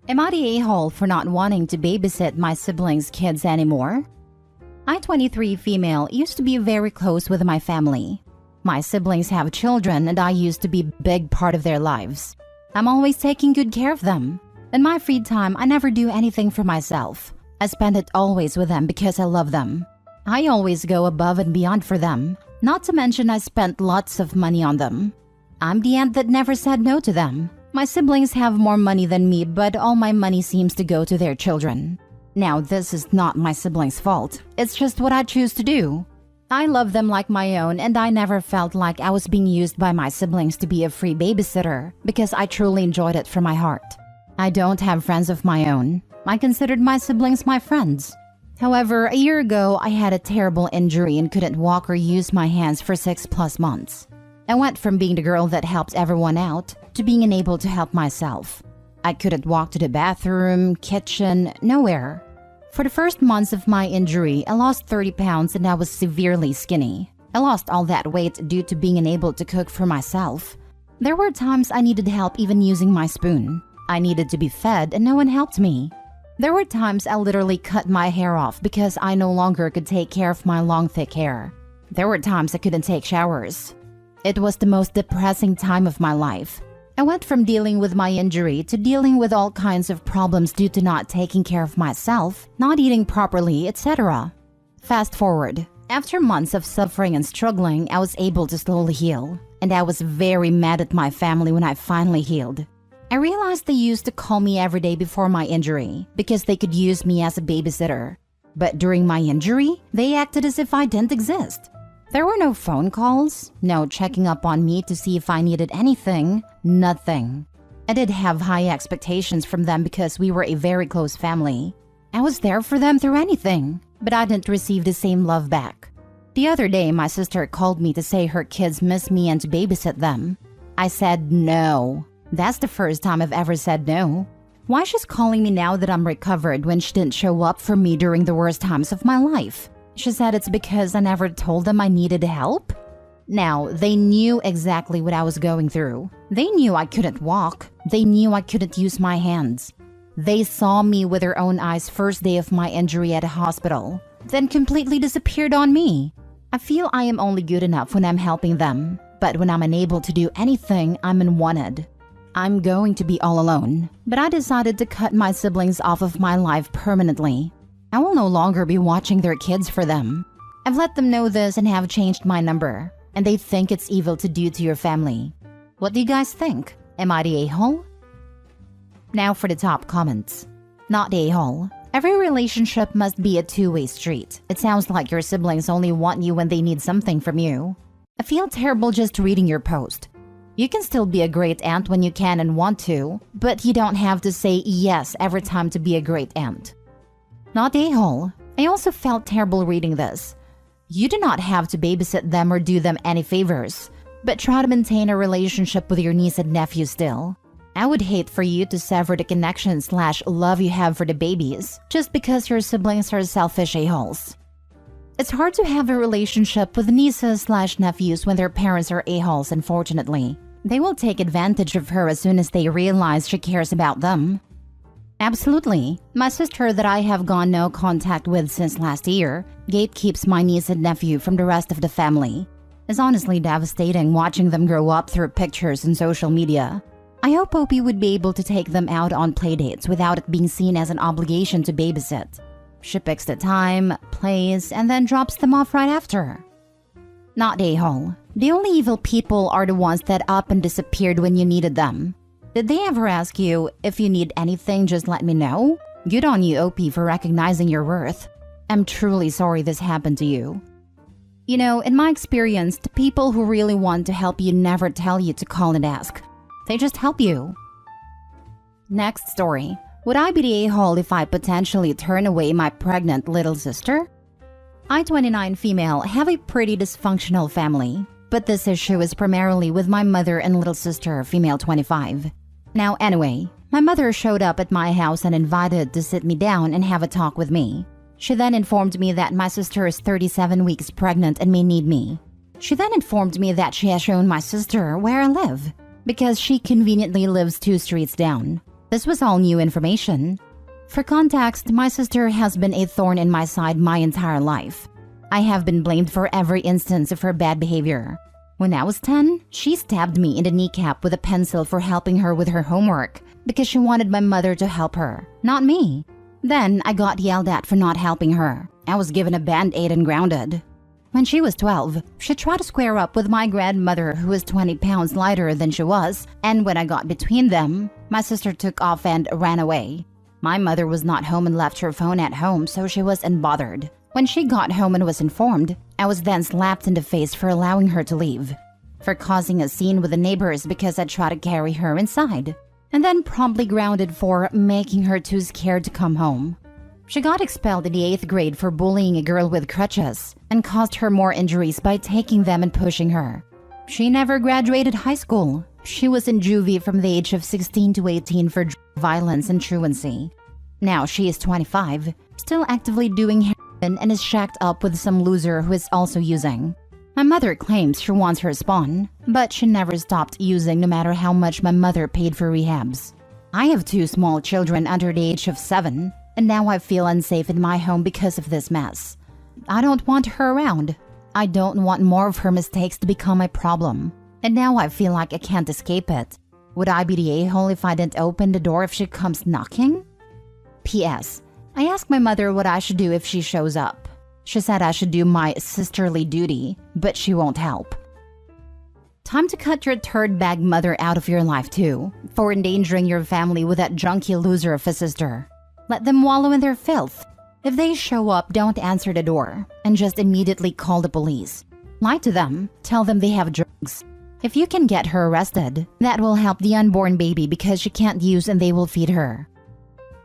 Am I the a-hole for not wanting to babysit my siblings' kids anymore? I, 23 female, used to be very close with my family. My siblings have children and I used to be a big part of their lives. I'm always taking good care of them. In my free time, I never do anything for myself. I spend it always with them because I love them. I always go above and beyond for them. Not to mention I spent lots of money on them. I'm the aunt that never said no to them. My siblings have more money than me, but all my money seems to go to their children. Now, this is not my siblings' fault. It's just what I choose to do. I love them like my own, and I never felt like I was being used by my siblings to be a free babysitter because I truly enjoyed it from my heart. I don't have friends of my own. I considered my siblings my friends. However, a year ago, I had a terrible injury and couldn't walk or use my hands for 6+ months. I went from being the girl that helped everyone out to being unable to help myself. I couldn't walk to the bathroom, kitchen, nowhere. For the first months of my injury, I lost 30 pounds and I was severely skinny. I lost all that weight due to being unable to cook for myself. There were times I needed help even using my spoon. I needed to be fed and no one helped me. There were times I literally cut my hair off because I no longer could take care of my long thick hair. There were times I couldn't take showers. It was the most depressing time of my life. I went from dealing with my injury to dealing with all kinds of problems due to not taking care of myself, not eating properly, etc. Fast forward. After months of suffering and struggling, I was able to slowly heal. And I was very mad at my family when I finally healed. I realized they used to call me every day before my injury because they could use me as a babysitter. But during my injury, they acted as if I didn't exist. There were no phone calls, no checking up on me to see if I needed anything, nothing. I did have high expectations from them because we were a very close family. I was there for them through anything, but I didn't receive the same love back. The other day, my sister called me to say her kids miss me and to babysit them. I said no. That's the first time I've ever said no. Why she's calling me now that I'm recovered when she didn't show up for me during the worst times of my life? She said it's because I never told them I needed help? Now, they knew exactly what I was going through. They knew I couldn't walk. They knew I couldn't use my hands. They saw me with their own eyes first day of my injury at a hospital, then completely disappeared on me. I feel I am only good enough when I'm helping them, but when I'm unable to do anything, I'm unwanted. I'm going to be all alone, but I decided to cut my siblings off of my life permanently. I will no longer be watching their kids for them. I've let them know this and have changed my number, and they think it's evil to do to your family. What do you guys think? Am I the a-hole? Now for the top comments. Not the a-hole. Every relationship must be a two-way street. It sounds like your siblings only want you when they need something from you. I feel terrible just reading your post. You can still be a great aunt when you can and want to, but you don't have to say yes every time to be a great aunt. Not a-hole. I also felt terrible reading this. You do not have to babysit them or do them any favors, but try to maintain a relationship with your niece and nephew still. I would hate for you to sever the connection/love you have for the babies just because your siblings are selfish a-holes. It's hard to have a relationship with nieces/nephews when their parents are a-holes, unfortunately. They will take advantage of her as soon as they realize she cares about them. Absolutely. My sister that I have gone no contact with since last year gatekeeps my niece and nephew from the rest of the family. It's honestly devastating watching them grow up through pictures and social media. I hope Opie would be able to take them out on playdates without it being seen as an obligation to babysit. She picks the time, plays, and then drops them off right after. Not a-hole. The only evil people are the ones that up and disappeared when you needed them. Did they ever ask you, if you need anything, just let me know? Good on you, OP, for recognizing your worth. I'm truly sorry this happened to you. You know, in my experience, the people who really want to help you never tell you to call and ask. They just help you. Next story. Would I be the a-hole if I potentially turn away my pregnant little sister? I, 29 female, have a pretty dysfunctional family, but this issue is primarily with my mother and little sister, female 25. Now anyway, my mother showed up at my house and invited to sit me down and have a talk with me. She then informed me that my sister is 37 weeks pregnant and may need me. She then informed me that she has shown my sister where I live, because she conveniently lives 2 streets down. This was all new information. For context, my sister has been a thorn in my side my entire life. I have been blamed for every instance of her bad behavior. When I was 10, she stabbed me in the kneecap with a pencil for helping her with her homework because she wanted my mother to help her, not me. Then I got yelled at for not helping her. I was given a band-aid and grounded. When she was 12, she tried to square up with my grandmother who was 20 pounds lighter than she was, and when I got between them, my sister took off and ran away. My mother was not home and left her phone at home, so she was unbothered. When she got home and was informed, I was then slapped in the face for allowing her to leave, for causing a scene with the neighbors because I tried to carry her inside, and then promptly grounded for making her too scared to come home. She got expelled in the 8th grade for bullying a girl with crutches and caused her more injuries by taking them and pushing her. She never graduated high school. She was in juvie from the age of 16 to 18 for violence and truancy. Now she is 25, still actively doing heroin and is shacked up with some loser who is also using. My mother claims she wants her spawn, but she never stopped using no matter how much my mother paid for rehabs. I have 2 small children under the age of 7, and now I feel unsafe in my home because of this mess. I don't want her around. I don't want more of her mistakes to become my problem. And now I feel like I can't escape it. Would I be the a-hole if I didn't open the door if she comes knocking? P.S. I asked my mother what I should do if she shows up. She said I should do my sisterly duty, but she won't help. Time to cut your third bag mother out of your life too, for endangering your family with that junky loser of a sister. Let them wallow in their filth. If they show up, don't answer the door, and just immediately call the police. Lie to them, tell them they have drugs. If you can get her arrested, that will help the unborn baby because she can't use and they will feed her.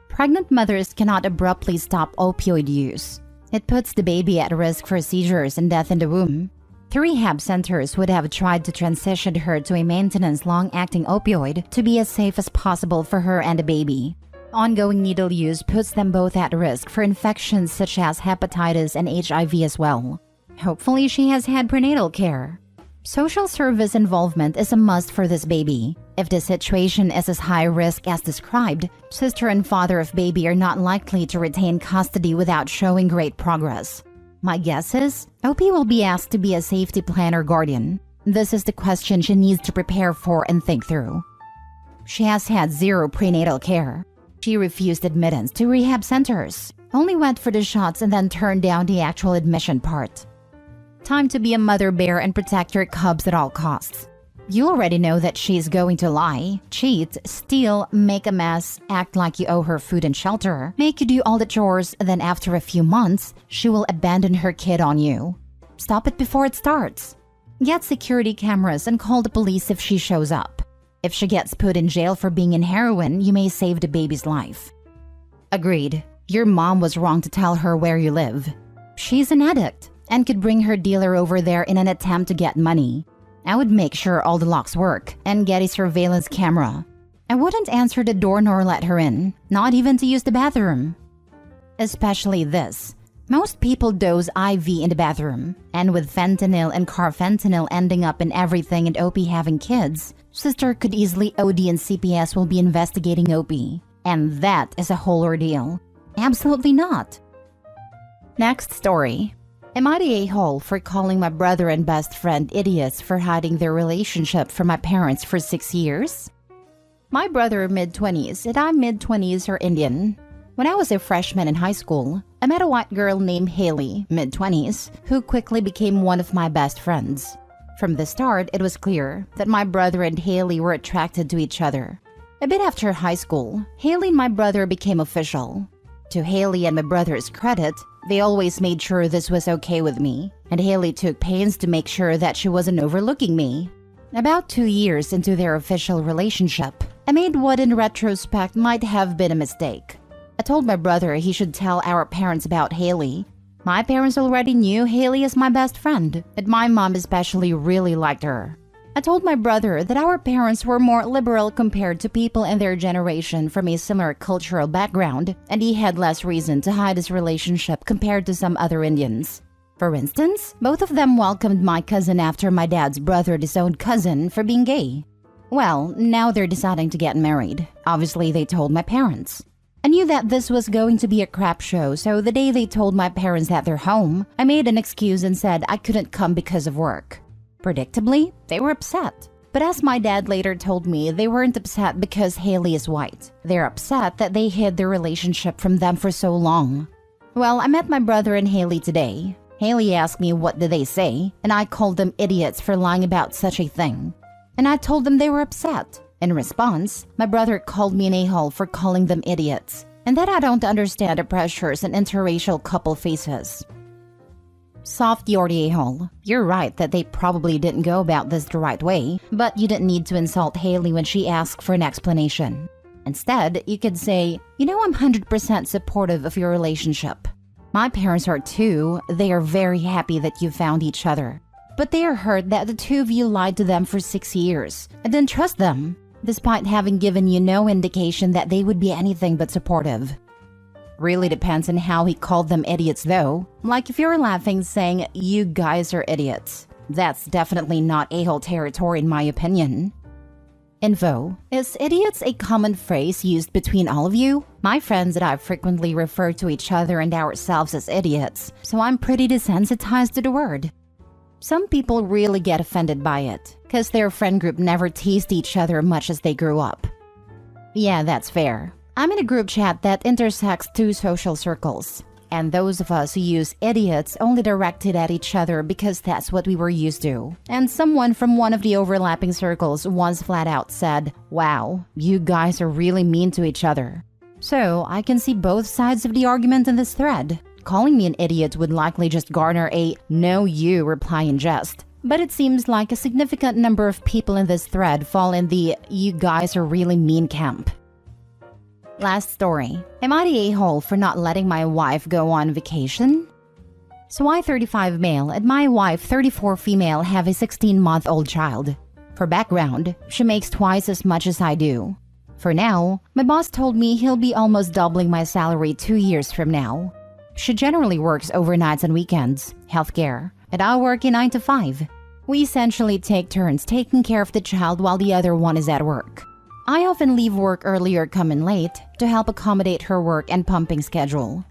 Pregnant mothers cannot abruptly stop opioid use. It puts the baby at risk for seizures and death in the womb. The rehab centers would have tried to transition her to a maintenance long-acting opioid to be as safe as possible for her and the baby. Ongoing needle use puts them both at risk for infections such as hepatitis and HIV as well. Hopefully she has had prenatal care. Social service involvement is a must for this baby. If the situation is as high risk as described, sister and father of baby are not likely to retain custody without showing great progress. My guess is, OP will be asked to be a safety plan or guardian. This is the question she needs to prepare for and think through. She has had 0 prenatal care. She refused admittance to rehab centers, only went for the shots and then turned down the actual admission part. Time to be a mother bear and protect your cubs at all costs. You already know that she's going to lie, cheat, steal, make a mess, act like you owe her food and shelter, make you do all the chores, then after a few months, she will abandon her kid on you. Stop it before it starts. Get security cameras and call the police if she shows up. If she gets put in jail for being in heroin, you may save the baby's life. Agreed. Your mom was wrong to tell her where you live. She's an addict and could bring her dealer over there in an attempt to get money. I would make sure all the locks work and get a surveillance camera. I wouldn't answer the door nor let her in, not even to use the bathroom. Especially this. Most people dose IV in the bathroom, and with fentanyl and carfentanil ending up in everything and OP having kids, sister could easily OD and CPS will be investigating OP. And that is a whole ordeal. Absolutely not. Next story. Am I the a-hole for calling my brother and best friend idiots for hiding their relationship from my parents for 6 years? My brother mid-20s and I'm mid-20s or Indian. When I was a freshman in high school, I met a white girl named Haley, mid-20s, who quickly became one of my best friends. From the start, it was clear that my brother and Haley were attracted to each other. A bit after high school, Haley and my brother became official. To Haley and my brother's credit, they always made sure this was okay with me, and Haley took pains to make sure that she wasn't overlooking me. About 2 years into their official relationship, I made what in retrospect might have been a mistake. I told my brother he should tell our parents about Haley. My parents already knew Haley as my best friend, and my mom especially really liked her. I told my brother that our parents were more liberal compared to people in their generation from a similar cultural background, and he had less reason to hide his relationship compared to some other Indians. For instance, both of them welcomed my cousin after my dad's brother disowned cousin for being gay. Well, now they're deciding to get married. Obviously, they told my parents. I knew that this was going to be a crap show, so the day they told my parents that they're home, I made an excuse and said I couldn't come because of work. Predictably, they were upset. But as my dad later told me, they weren't upset because Haley is white. They're upset that they hid their relationship from them for so long. Well, I met my brother and Haley today. Haley asked me what did they say, and I called them idiots for lying about such a thing. And I told them they were upset. In response, my brother called me an a-hole for calling them idiots, and that I don't understand the pressures an interracial couple faces. Soft Yorty a-hole. You're right that they probably didn't go about this the right way, but you didn't need to insult Haley when she asked for an explanation. Instead, you could say, I'm 100% supportive of your relationship. My parents are too. They are very happy that you found each other. But they are hurt that the two of you lied to them for 6 years and didn't trust them, despite having given you no indication that they would be anything but supportive. Really depends on how he called them idiots though. Like if you're laughing saying, you guys are idiots. That's definitely not a-hole territory in my opinion. Info. Is idiots a common phrase used between all of you? My friends and I frequently refer to each other and ourselves as idiots, so I'm pretty desensitized to the word. Some people really get offended by it, because their friend group never teased each other much as they grew up. Yeah, that's fair. I'm in a group chat that intersects two social circles, and those of us who use idiots only direct it at each other because that's what we were used to. And someone from one of the overlapping circles once flat out said, "Wow, you guys are really mean to each other." So I can see both sides of the argument in this thread. Calling me an idiot would likely just garner a "no you" reply in jest. But it seems like a significant number of people in this thread fall in the "you guys are really mean" camp. Last story. Am I the a-hole for not letting my wife go on vacation? So I, 35 male, and my wife, 34 female, have a 16-month-old child. For background, she makes twice as much as I do. For now, my boss told me he'll be almost doubling my salary 2 years from now. She generally works overnights and weekends, healthcare, and I work a 9 to 5. We essentially take turns taking care of the child while the other one is at work. I often leave work early or come in late to help accommodate her work and pumping schedule.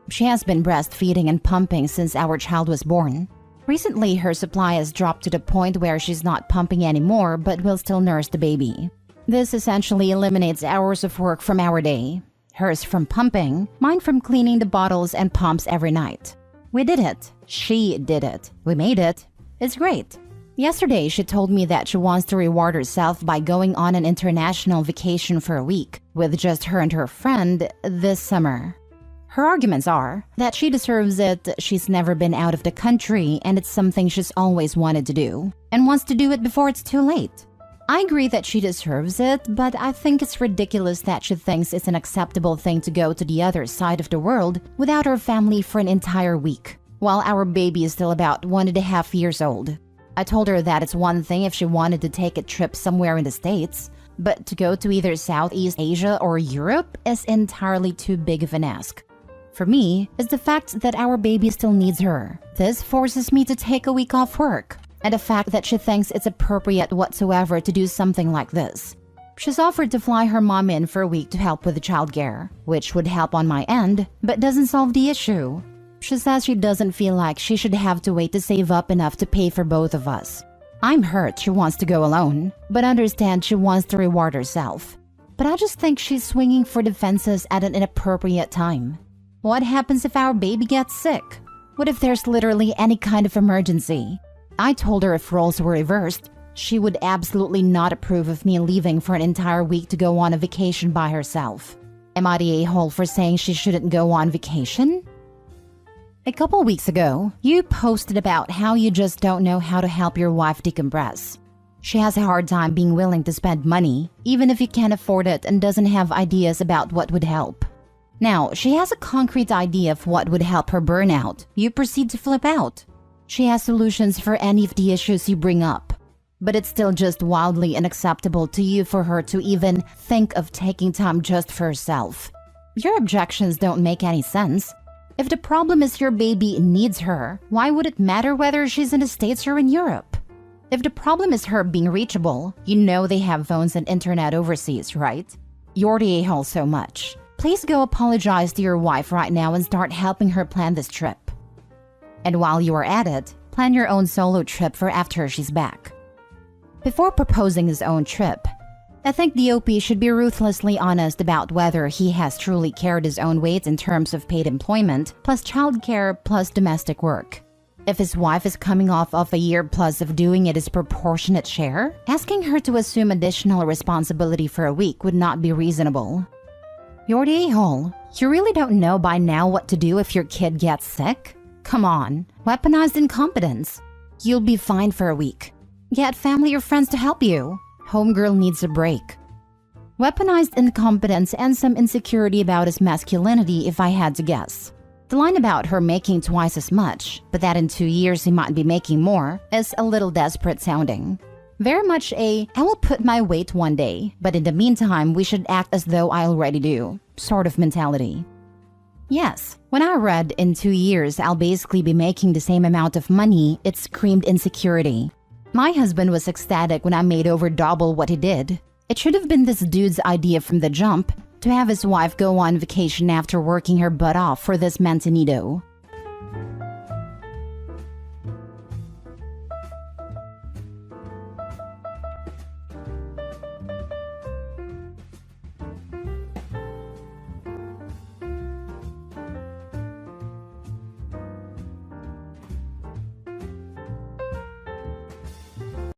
She has been breastfeeding and pumping since our child was born. Recently, her supply has dropped to the point where she's not pumping anymore but will still nurse the baby. This essentially eliminates hours of work from our day. Hers from pumping, mine from cleaning the bottles and pumps every night. We did it. She did it. We made it. It's great. Yesterday, she told me that she wants to reward herself by going on an international vacation for a week with just her and her friend this summer. Her arguments are that she deserves it, she's never been out of the country, and it's something she's always wanted to do, and wants to do it before it's too late. I agree that she deserves it, but I think it's ridiculous that she thinks it's an acceptable thing to go to the other side of the world without her family for an entire week, while our baby is still about 1.5 years old. I told her that it's one thing if she wanted to take a trip somewhere in the States, but to go to either Southeast Asia or Europe is entirely too big of an ask. For me, it's the fact that our baby still needs her. This forces me to take a week off work, and the fact that she thinks it's appropriate whatsoever to do something like this. She's offered to fly her mom in for a week to help with the childcare, which would help on my end, but doesn't solve the issue. She says she doesn't feel like she should have to wait to save up enough to pay for both of us. I'm hurt she wants to go alone, but understand she wants to reward herself. But I just think she's swinging for the fences at an inappropriate time. What happens if our baby gets sick? What if there's literally any kind of emergency? I told her if roles were reversed, she would absolutely not approve of me leaving for an entire week to go on a vacation by herself. Am I the a-hole for saying she shouldn't go on vacation? A couple weeks ago, you posted about how you just don't know how to help your wife decompress. She has a hard time being willing to spend money, even if you can't afford it and doesn't have ideas about what would help. Now, she has a concrete idea of what would help her burnout. You proceed to flip out. She has solutions for any of the issues you bring up. But it's still just wildly unacceptable to you for her to even think of taking time just for herself. Your objections don't make any sense. If the problem is your baby needs her, why would it matter whether she's in the States or in Europe? If the problem is her being reachable, you know they have phones and internet overseas, right? You're the a-hole so much. Please go apologize to your wife right now and start helping her plan this trip. And while you are at it, plan your own solo trip for after she's back. Before proposing his own trip, I think the OP should be ruthlessly honest about whether he has truly carried his own weight in terms of paid employment, plus childcare, plus domestic work. If his wife is coming off of a year plus of doing it as proportionate share, asking her to assume additional responsibility for a week would not be reasonable. You're the a-hole. You really don't know by now what to do if your kid gets sick? Come on, weaponized incompetence. You'll be fine for a week. Get family or friends to help you. Homegirl needs a break. Weaponized incompetence and some insecurity about his masculinity if I had to guess. The line about her making twice as much, but that in 2 years he might be making more, is a little desperate sounding. Very much I will put my weight one day, but in the meantime we should act as though I already do, sort of mentality. Yes, when I read in 2 years I'll basically be making the same amount of money, it screamed insecurity. My husband was ecstatic when I made over double what he did. It should have been this dude's idea from the jump to have his wife go on vacation after working her butt off for this manzanito.